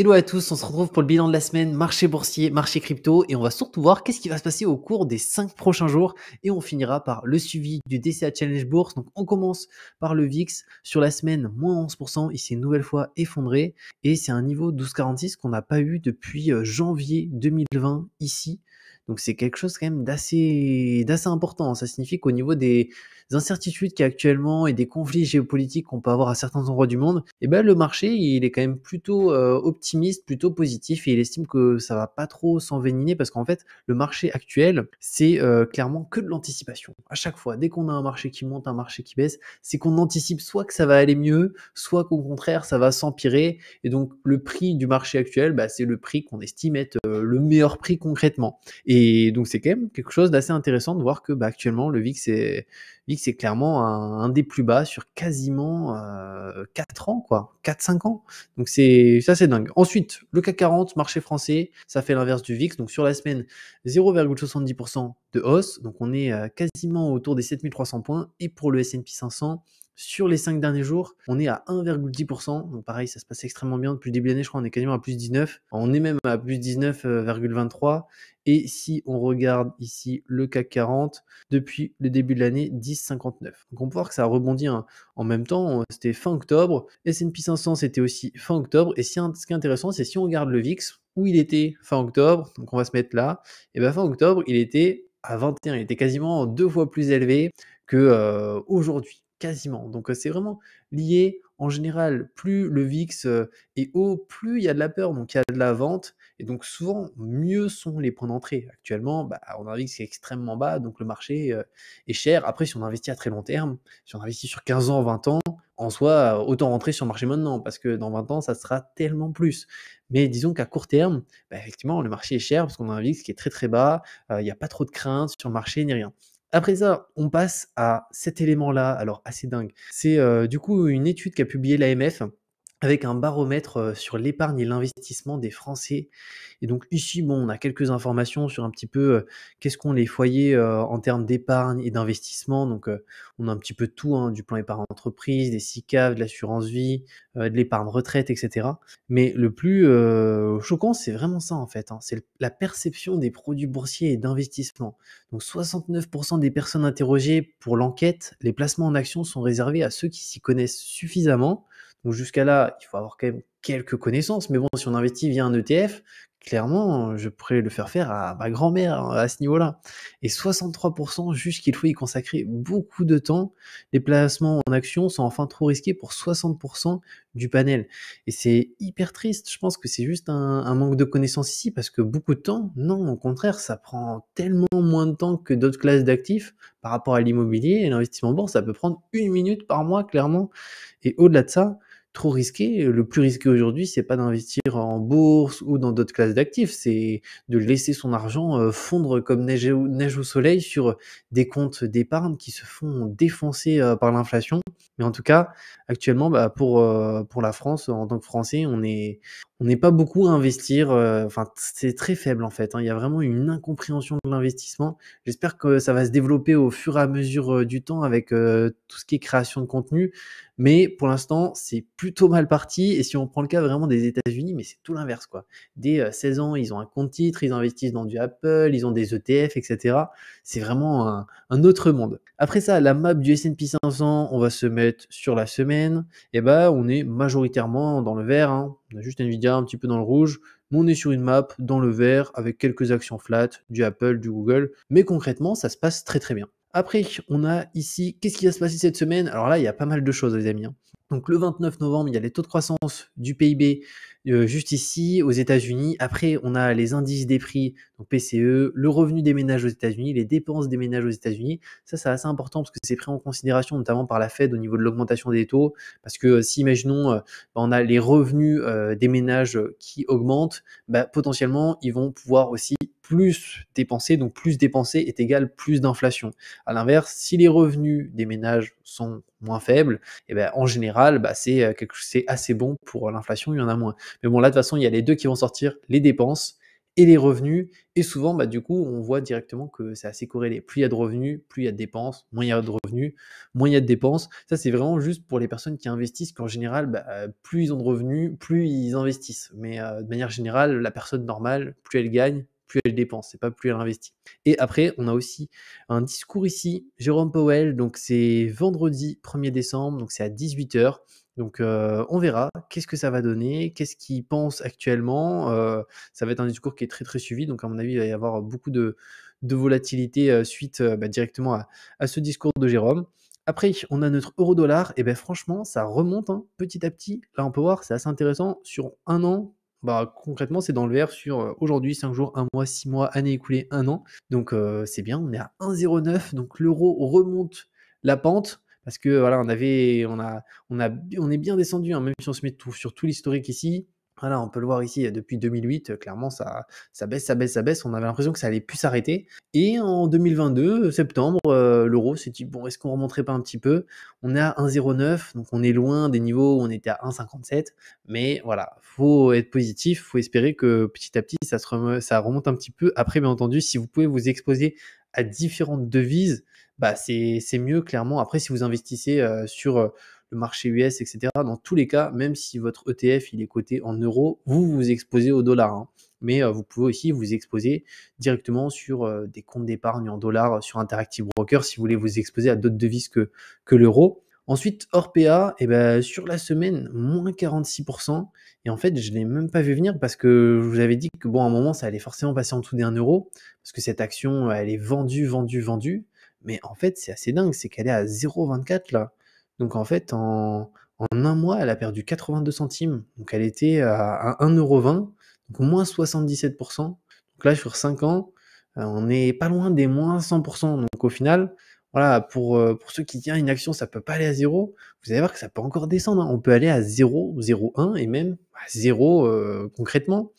Hello à tous, on se retrouve pour le bilan de la semaine, marché boursier, marché crypto, et on va surtout voir qu'est-ce qui va se passer au cours des 5 prochains jours, et on finira par le suivi du DCA Challenge Bourse. Donc on commence par le VIX, sur la semaine, moins 11%, il s'est une nouvelle fois effondré, et c'est un niveau 12,46 qu'on n'a pas eu depuis janvier 2020 ici. Donc c'est quelque chose quand même d'assez important. Ça signifie qu'au niveau des incertitudes qu'il y a actuellement et des conflits géopolitiques qu'on peut avoir à certains endroits du monde, et ben le marché il est quand même plutôt optimiste, plutôt positif, et il estime que ça va pas trop s'enveniner parce qu'en fait le marché actuel c'est clairement que de l'anticipation. À chaque fois, dès qu'on a un marché qui monte, un marché qui baisse, c'est qu'on anticipe soit que ça va aller mieux, soit qu'au contraire ça va s'empirer. Et donc le prix du marché actuel, bah, c'est le prix qu'on estime être le meilleur prix concrètement. Et donc c'est quand même quelque chose d'assez intéressant de voir que bah, actuellement le VIX est clairement un des plus bas sur quasiment 4 ans, quoi, 4-5 ans. Donc c'est dingue. Ensuite, le CAC 40, marché français, ça fait l'inverse du VIX. Donc sur la semaine, 0,70% de hausse. Donc on est quasiment autour des 7300 points. Et pour le S&P 500, sur les 5 derniers jours, on est à 1,10%. Donc pareil, ça se passe extrêmement bien. Depuis le début de l'année, je crois, on est quasiment à plus 19. On est même à plus 19,23. Et si on regarde ici le CAC 40, depuis le début de l'année, 10,59. Donc on peut voir que ça a rebondi en même temps. C'était fin octobre. S&P 500, c'était aussi fin octobre. Et ce qui est intéressant, c'est si on regarde le VIX, où il était fin octobre, donc on va se mettre là, et bien fin octobre, il était à 21. Il était quasiment 2 fois plus élevé que aujourd'hui. Quasiment. Donc c'est vraiment lié. En général, plus le VIX est haut, plus il y a de la peur, donc il y a de la vente. Et donc souvent, mieux sont les points d'entrée. Actuellement, bah, on a un VIX qui est extrêmement bas, donc le marché est cher. Après, si on investit à très long terme, si on investit sur 15 ans, 20 ans, en soi, autant rentrer sur le marché maintenant, parce que dans 20 ans, ça sera tellement plus. Mais disons qu'à court terme, bah, effectivement, le marché est cher, parce qu'on a un VIX qui est très très bas, il n'y a pas trop de crainte sur le marché, ni rien. Après ça, on passe à cet élément-là, alors assez dingue. C'est du coup une étude qu'a publiée l'AMF avec un baromètre sur l'épargne et l'investissement des Français. Et donc ici, bon, on a quelques informations sur un petit peu qu'est-ce qu'ont les foyers en termes d'épargne et d'investissement. Donc on a un petit peu de tout, hein, du plan épargne entreprise, des SICAV, de l'assurance vie, de l'épargne retraite, etc. Mais le plus choquant, c'est vraiment ça en fait, hein, c'est la perception des produits boursiers et d'investissement. Donc 69% des personnes interrogées pour l'enquête, les placements en actions sont réservés à ceux qui s'y connaissent suffisamment. Donc jusqu'à là, il faut avoir quand même quelques connaissances. Mais bon, si on investit via un ETF, clairement, je pourrais le faire à ma grand-mère hein, à ce niveau-là. Et 63% jugent qu'il faut y consacrer beaucoup de temps. Les placements en actions sont enfin trop risqués pour 60% du panel. Et c'est hyper triste. Je pense que c'est juste un manque de connaissances ici parce que beaucoup de temps, non, au contraire, ça prend tellement moins de temps que d'autres classes d'actifs par rapport à l'immobilier et l'investissement en bourse. Ça peut prendre 1 minute par mois, clairement. Et au-delà de ça, trop risqué. Le plus risqué aujourd'hui, c'est pas d'investir en bourse ou dans d'autres classes d'actifs, c'est de laisser son argent fondre comme neige au soleil sur des comptes d'épargne qui se font défoncer par l'inflation. Mais en tout cas, actuellement, bah, pour la France, en tant que Français, on n'est pas beaucoup à investir. Enfin, c'est très faible en fait, hein. Il y a vraiment une incompréhension de l'investissement. J'espère que ça va se développer au fur et à mesure du temps avec tout ce qui est création de contenu. Mais pour l'instant, c'est plutôt mal parti. Et si on prend le cas vraiment des États-Unis, mais c'est tout l'inverse, quoi. Dès 16 ans, ils ont un compte titre, ils investissent dans du Apple, ils ont des ETF, etc. C'est vraiment un autre monde. Après ça, la map du S&P 500, on va se mettre sur la semaine. Et ben, on est majoritairement dans le vert, hein. On a juste Nvidia un petit peu dans le rouge. Mais on est sur une map dans le vert avec quelques actions flat, du Apple, du Google. Mais concrètement, ça se passe très très bien. Après, on a ici, qu'est-ce qui va se passer cette semaine? Alors là, il y a pas mal de choses, les amis, hein. Donc le 29 novembre, il y a les taux de croissance du PIB juste ici aux États-Unis. Après, on a les indices des prix, donc PCE, le revenu des ménages aux États-Unis, les dépenses des ménages aux États-Unis. Ça, c'est assez important parce que c'est pris en considération notamment par la Fed au niveau de l'augmentation des taux. Parce que si, imaginons, on a les revenus des ménages qui augmentent, bah, potentiellement, ils vont pouvoir aussi plus dépenser. Donc plus dépenser est égal plus d'inflation. À l'inverse, si les revenus des ménages sont moins faibles, et ben en général, bah, c'est assez bon pour l'inflation, il y en a moins. Mais bon, là, de toute façon, il y a les deux qui vont sortir, les dépenses et les revenus. Et souvent, bah, du coup, on voit directement que c'est assez corrélé. Plus il y a de revenus, plus il y a de dépenses, moins il y a de revenus, moins il y a de dépenses. Ça, c'est vraiment juste pour les personnes qui investissent, qu'en général, bah, plus ils ont de revenus, plus ils investissent. Mais de manière générale, la personne normale, plus elle gagne, plus elle dépense, c'est pas plus elle investit. Et après, on a aussi un discours ici, Jérôme Powell, donc c'est vendredi 1er décembre, donc c'est à 18 h. Donc on verra qu'est-ce que ça va donner, qu'est-ce qu'il pense actuellement. Ça va être un discours qui est très très suivi, donc à mon avis, il va y avoir beaucoup de volatilité suite bah, directement à ce discours de Jérôme. Après, on a notre euro-dollar, et ben franchement, ça remonte hein, petit à petit. Là, on peut voir, c'est assez intéressant. Sur un an, bah, concrètement, c'est dans le vert sur aujourd'hui, 5 jours, 1 mois, 6 mois, année écoulée, 1 an. Donc c'est bien, on est à 1,09, donc l'euro remonte la pente. Parce que voilà, on est bien descendu, hein, même si on se met sur tout l'historique ici. Voilà, on peut le voir ici depuis 2008, clairement ça baisse, ça baisse, ça baisse. On avait l'impression que ça allait plus s'arrêter. Et en 2022, septembre, l'euro s'est dit bon, est-ce qu'on remonterait pas un petit peu? On est à 1,09, donc on est loin des niveaux où on était à 1,57. Mais voilà, faut être positif, faut espérer que petit à petit ça remonte un petit peu. Après, bien entendu, si vous pouvez vous exposer à différentes devises, bah c'est mieux clairement. Après, si vous investissez sur le marché US, etc., dans tous les cas, même si votre ETF il est coté en euros, vous vous exposez au dollar. Hein. Mais vous pouvez aussi vous exposer directement sur des comptes d'épargne en dollars sur Interactive Broker si vous voulez vous exposer à d'autres devises que l'euro. Ensuite, Orpea, eh ben, sur la semaine, moins 46%. Et en fait, je ne l'ai même pas vu venir parce que je vous avais dit que bon, à un moment, ça allait forcément passer en dessous des 1 euro parce que cette action, elle est vendue, vendue, vendue. Mais en fait, c'est assez dingue, c'est qu'elle est à 0,24 là. Donc en fait, en un mois, elle a perdu 82 centimes. Donc elle était à 1,20 €, donc moins 77%. Donc là, sur 5 ans, on n'est pas loin des moins 100%. Donc au final, voilà, pour ceux qui tiennent une action, ça peut pas aller à zéro. Vous allez voir que ça peut encore descendre. Hein. On peut aller à 0, 0,1 et même à 0 concrètement.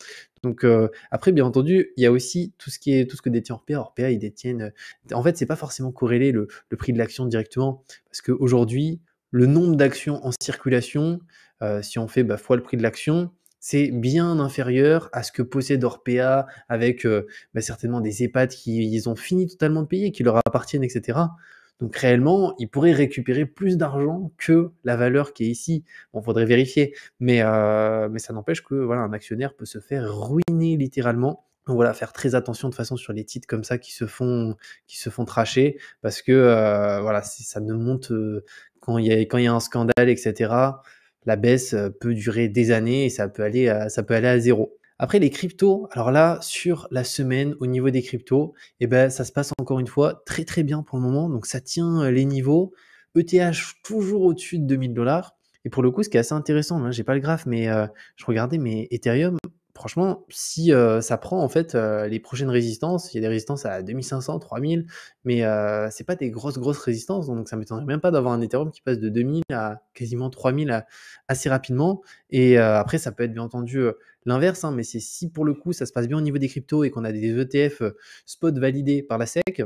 Donc après, bien entendu, il y a aussi tout ce que détient Orpea. Orpea, ils détiennent. En fait, c'est pas forcément corrélé le prix de l'action directement, parce qu'aujourd'hui, le nombre d'actions en circulation, si on fait bah, fois le prix de l'action, c'est bien inférieur à ce que possède Orpea avec bah, certainement des EHPAD qui ils ont fini totalement de payer, qui leur appartiennent, etc. Donc réellement, ils pourraient récupérer plus d'argent que la valeur qui est ici. Bon, faudrait vérifier, mais ça n'empêche que voilà, un actionnaire peut se faire ruiner littéralement. Donc voilà, faire très attention de toute façon sur les titres comme ça qui se font tracher parce que voilà, ça ne monte quand il y a un scandale, etc. La baisse peut durer des années et ça peut aller à zéro. Après les cryptos, alors là, sur la semaine, au niveau des cryptos, eh ben, ça se passe encore une fois très très bien pour le moment. Donc ça tient les niveaux. ETH toujours au-dessus de 2000 $. Et pour le coup, ce qui est assez intéressant, hein, j'ai pas le graphe, mais je regardais, mais Ethereum, franchement, si ça prend en fait les prochaines résistances, il y a des résistances à 2500, 3000, mais c'est pas des grosses résistances, donc ça m'étonnerait même pas d'avoir un Ethereum qui passe de 2000 à quasiment 3000 assez rapidement. Et après, ça peut être bien entendu l'inverse, hein, mais c'est si pour le coup ça se passe bien au niveau des cryptos et qu'on a des ETF spot validés par la SEC,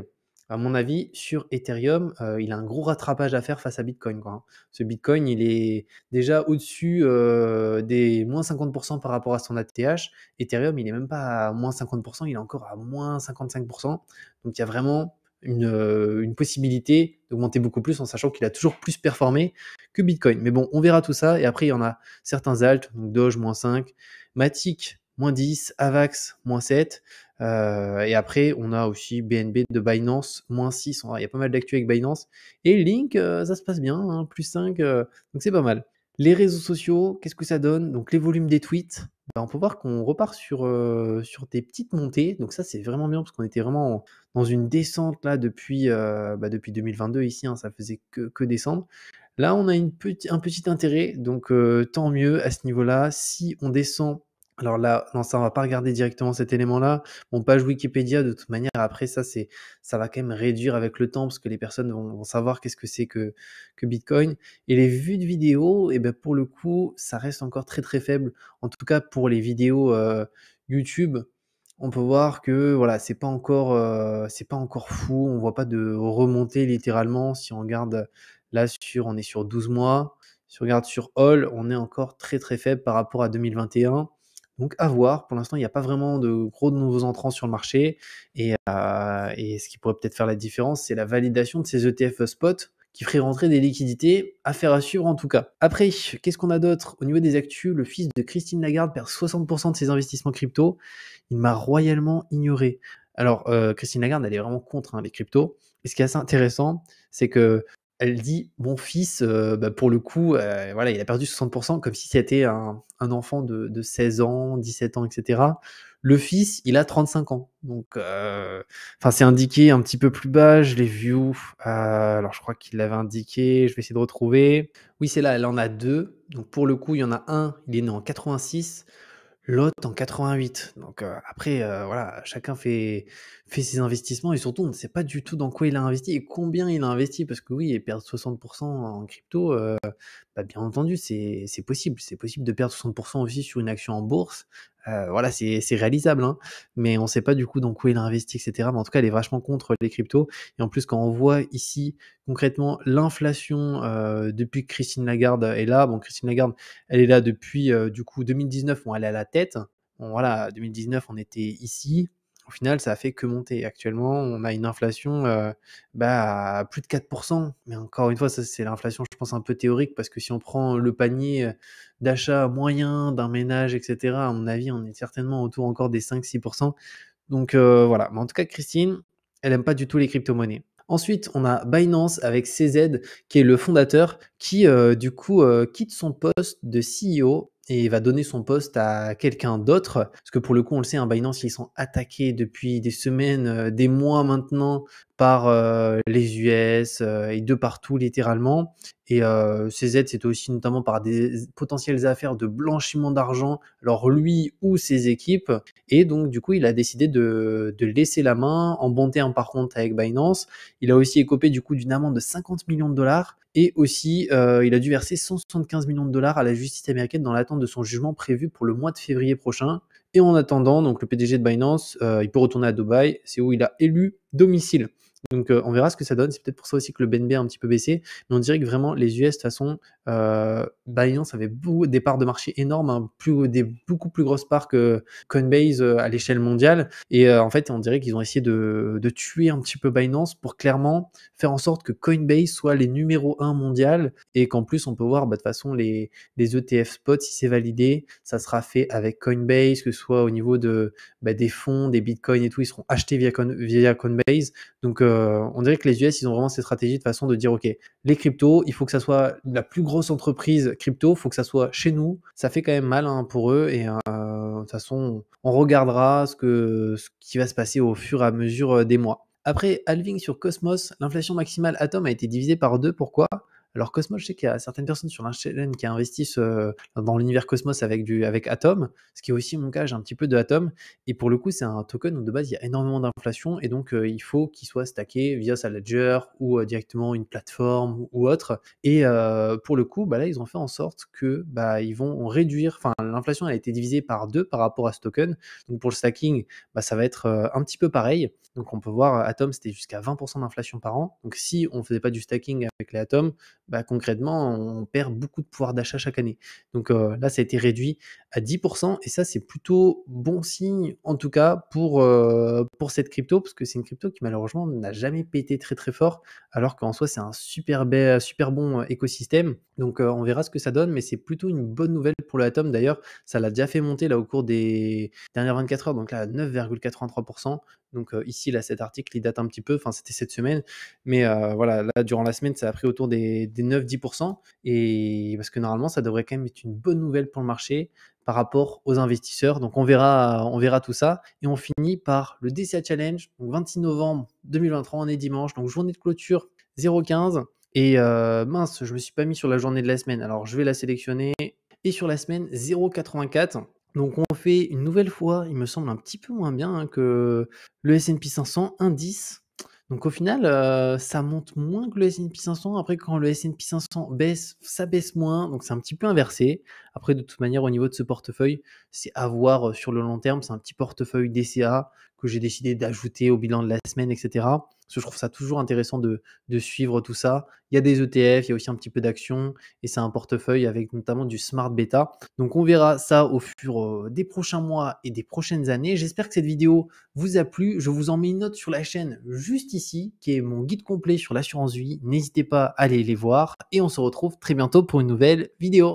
à mon avis, sur Ethereum, il a un gros rattrapage à faire face à Bitcoin, quoi, hein. Ce Bitcoin, il est déjà au-dessus des moins 50% par rapport à son ATH. Ethereum, il est même pas à moins 50%, il est encore à moins 55%. Donc il y a vraiment une possibilité d'augmenter beaucoup plus en sachant qu'il a toujours plus performé que Bitcoin. Mais bon, on verra tout ça. Et après, il y en a certains alts, donc Doge, moins 5, Matic, moins 10, Avax, moins 7. Et après, on a aussi BNB de Binance, moins 6. Il y a pas mal d'actu avec Binance. Et Link, ça se passe bien, hein, plus 5, donc c'est pas mal. Les réseaux sociaux, qu'est-ce que ça donne? Donc les volumes des tweets, bah, on peut voir qu'on repart sur des petites montées. Donc ça, c'est vraiment bien parce qu'on était vraiment dans une descente là depuis 2022 ici, hein, ça faisait que descendre. Là, on a un petit intérêt, donc tant mieux à ce niveau-là. Si on descend, alors là, non, ça, on va pas regarder directement cet élément-là. Bon, page Wikipédia, de toute manière, après ça va quand même réduire avec le temps parce que les personnes vont savoir qu'est-ce que c'est que Bitcoin. Et les vues de vidéos, et ben pour le coup, ça reste encore très très faible. En tout cas, pour les vidéos YouTube, on peut voir que voilà, c'est pas encore fou. On voit pas de remontée littéralement. Si on regarde là on est sur 12 mois. Si on regarde sur All, on est encore très très faible par rapport à 2021. Donc à voir. Pour l'instant, il n'y a pas vraiment de gros nouveaux entrants sur le marché et ce qui pourrait peut-être faire la différence, c'est la validation de ces ETF spot qui ferait rentrer des liquidités. Affaire à suivre en tout cas. Après, qu'est-ce qu'on a d'autre? Au niveau des actus, le fils de Christine Lagarde perd 60% de ses investissements crypto. Il m'a royalement ignoré. Alors, Christine Lagarde, elle est vraiment contre, hein, les cryptos. Et ce qui est assez intéressant, c'est que elle dit: «Mon fils, bah, pour le coup, voilà, il a perdu 60%», comme si c'était un enfant de 16 ans, 17 ans et cetera. Le fils, il a 35 ans. Donc, enfin, c'est indiqué un petit peu plus bas, je l'ai vu où? Alors je crois qu'il l'avait indiqué, je vais essayer de retrouver. Oui, c'est là, elle en a 2. Donc pour le coup, il y en a un, il est né en 86, l'autre en 88. Donc après, voilà, chacun fait ses investissements et surtout, on ne sait pas du tout dans quoi il a investi et combien il a investi. Parce que oui, et perdre 60% en crypto, bah, bien entendu, c'est possible. C'est possible de perdre 60% aussi sur une action en bourse. Voilà, c'est réalisable, hein, mais on ne sait pas du coup dans quoi il a investi, et cetera. Mais en tout cas, elle est vachement contre les cryptos. Et en plus, quand on voit ici concrètement l'inflation depuis que Christine Lagarde est là, bon, Christine Lagarde, elle est là depuis du coup 2019, bon, elle est à la tête. Bon, voilà, 2019, on était ici. Au final, ça a fait que monter. Actuellement, on a une inflation bah, à plus de 4%. Mais encore une fois, ça, c'est l'inflation, je pense, un peu théorique, parce que si on prend le panier d'achat moyen d'un ménage, etc., à mon avis, on est certainement autour encore des 5-6%. Donc voilà. Mais en tout cas, Christine, elle aime pas du tout les crypto-monnaies. Ensuite, on a Binance avec CZ, qui est le fondateur, qui du coup quitte son poste de CEO et va donner son poste à quelqu'un d'autre. Parce que pour le coup, on le sait, hein, Binance, ils sont attaqués depuis des semaines, des mois maintenant, par les US et de partout littéralement. Et CZ, c'était aussi notamment par des potentielles affaires de blanchiment d'argent, alors lui ou ses équipes. Et donc, du coup, il a décidé de laisser la main, en bon terme par contre avec Binance. Il a aussi écopé du coup d'une amende de 50 millions de dollars et aussi il a dû verser 175 millions de dollars à la justice américaine dans l'attente de son jugement prévu pour le mois de février prochain. Et en attendant, donc le PDG de Binance, il peut retourner à Dubaï, c'est où il a élu domicile. Donc on verra ce que ça donne. C'est peut-être pour ça aussi que le BNB a un petit peu baissé. Mais on dirait que vraiment les US, de toute façon, Binance avait des parts de marché énormes, hein, des beaucoup plus grosses parts que Coinbase à l'échelle mondiale. Et en fait, on dirait qu'ils ont essayé de tuer un petit peu Binance pour clairement faire en sorte que Coinbase soit les numéro 1 mondial et qu'en plus, on peut voir, bah, de toute façon, les ETF spot, si c'est validé, ça sera fait avec Coinbase, que ce soit au niveau bah, des fonds, des bitcoins et tout, ils seront achetés via Coinbase. Donc, on dirait que les US, ils ont vraiment cette stratégie de façon de dire, OK, les cryptos, il faut que ça soit la plus grosse entreprise crypto, il faut que ça soit chez nous. Ça fait quand même mal, hein, pour eux et de toute façon, on regardera ce qui va se passer au fur et à mesure des mois. Après, halving sur Cosmos, l'inflation maximale Atom a été divisée par 2. Pourquoi? Alors Cosmos, je sais qu'il y a certaines personnes sur la chaîne qui investissent dans l'univers Cosmos avec Atom, ce qui est aussi mon cas, j'ai un petit peu de Atom. Et pour le coup, c'est un token où de base, il y a énormément d'inflation et donc il faut qu'il soit stacké via sa ledger ou directement une plateforme ou autre. Et pour le coup, bah là, ils ont fait en sorte que bah, ils vont réduire, enfin l'inflation a été divisée par 2 par rapport à ce token. Donc pour le stacking, bah, ça va être un petit peu pareil. Donc on peut voir Atom, c'était jusqu'à 20% d'inflation par an. Donc si on ne faisait pas du stacking avec les Atom, bah, concrètement, on perd beaucoup de pouvoir d'achat chaque année. Donc là, ça a été réduit à 10%, et ça, c'est plutôt bon signe, en tout cas, pour cette crypto, parce que c'est une crypto qui, malheureusement, n'a jamais pété très très fort, alors qu'en soi, c'est un super bon écosystème. Donc on verra ce que ça donne, mais c'est plutôt une bonne nouvelle pour le Atom. D'ailleurs, ça l'a déjà fait monter là au cours des dernières 24 heures, donc là, à 9,83%. Donc ici, là, cet article, il date un petit peu, enfin, c'était cette semaine, mais voilà, là, durant la semaine, ça a pris autour des 9-10%, et parce que normalement, ça devrait quand même être une bonne nouvelle pour le marché par rapport aux investisseurs. Donc on verra tout ça. Et on finit par le DCA Challenge, donc 26 novembre 2023, on est dimanche, donc journée de clôture 0,15. Et mince, je me suis pas mis sur la journée de la semaine, alors je vais la sélectionner. Et sur la semaine, 0,84. Donc on fait une nouvelle fois, il me semble un petit peu moins bien, hein, que le S&P 500, indice. Donc au final, ça monte moins que le S&P 500. Après, quand le S&P 500 baisse, ça baisse moins. Donc c'est un petit peu inversé. Après, de toute manière, au niveau de ce portefeuille, c'est à voir sur le long terme. C'est un petit portefeuille DCA que j'ai décidé d'ajouter au bilan de la semaine, etc. parce que je trouve ça toujours intéressant de suivre tout ça. Il y a des ETF, il y a aussi un petit peu d'actions et c'est un portefeuille avec notamment du smart beta. Donc on verra ça au fur des prochains mois et des prochaines années. J'espère que cette vidéo vous a plu. Je vous en mets une note sur la chaîne juste ici, qui est mon guide complet sur l'assurance vie. N'hésitez pas à aller les voir et on se retrouve très bientôt pour une nouvelle vidéo.